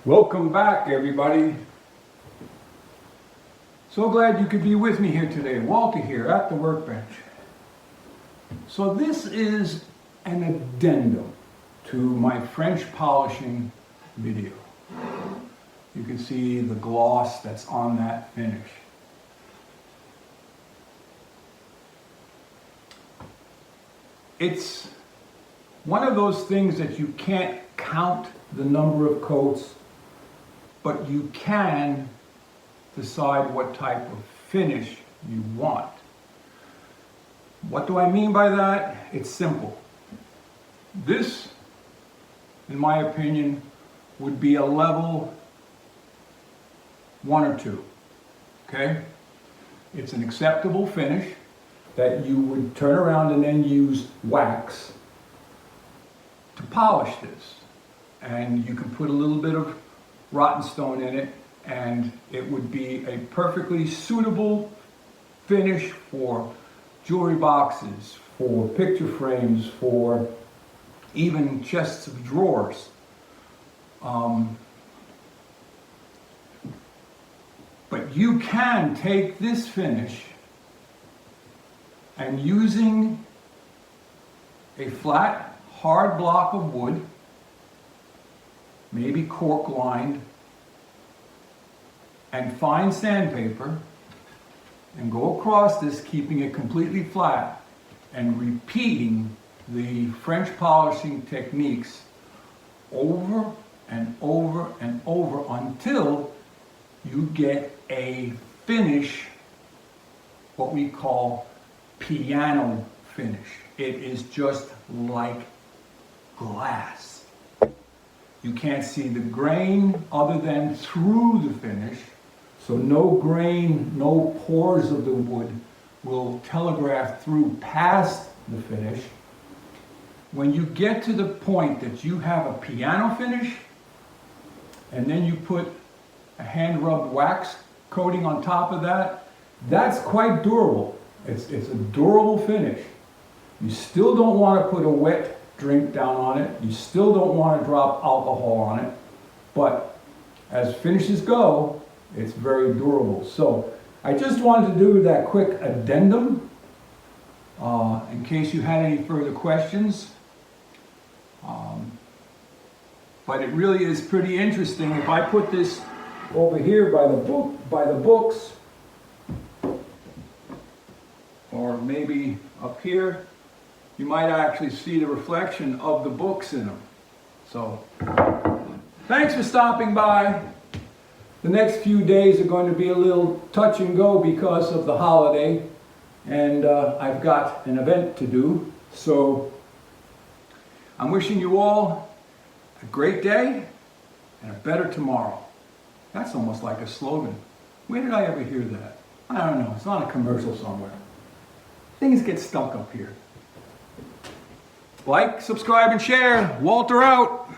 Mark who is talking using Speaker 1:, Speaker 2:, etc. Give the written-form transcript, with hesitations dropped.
Speaker 1: Welcome back, everybody. So glad you could be with me here today. Walter here at the workbench. So this is an addendum to my French polishing video. You can see the gloss that's on that finish. It's one of those things that you can't count the number of coats, but you can decide what type of finish you want. What do I mean by that? It's simple. This, in my opinion, would be a level 1 or 2, okay? It's an acceptable finish that you would turn around and then use wax to polish this. And you can put a little bit of rotten stone in it, and it would be a perfectly suitable finish for jewelry boxes, for picture frames, for even chests of drawers. But you can take this finish and using a flat, hard block of wood, maybe cork lined, and fine sandpaper, and go across this, keeping it completely flat and repeating the French polishing techniques over and over and over until you get a finish, what we call piano finish. It is just like glass. You can't see the grain other than through the finish. So no grain, no pores of the wood will telegraph through past the finish. When you get to the point that you have a piano finish, and then you put a hand-rubbed wax coating on top of that, that's quite durable. It's a durable finish. You still don't want to put a wet drink down on it. You still don't want to drop alcohol on it. But as finishes go, it's very durable. So I just wanted to do that quick addendum in case you had any further questions. But it really is pretty interesting. If I put this over here by the books, or maybe up here, you might actually see the reflection of the books in them. So thanks for stopping by. The next few days are going to be a little touch and go because of the holiday, and I've got an event to do. So I'm wishing you all a great day and a better tomorrow. That's almost like a slogan. Where did I ever hear that? I don't know. It's on a commercial somewhere. Things get stuck up here. Like, subscribe, and share. Walter out.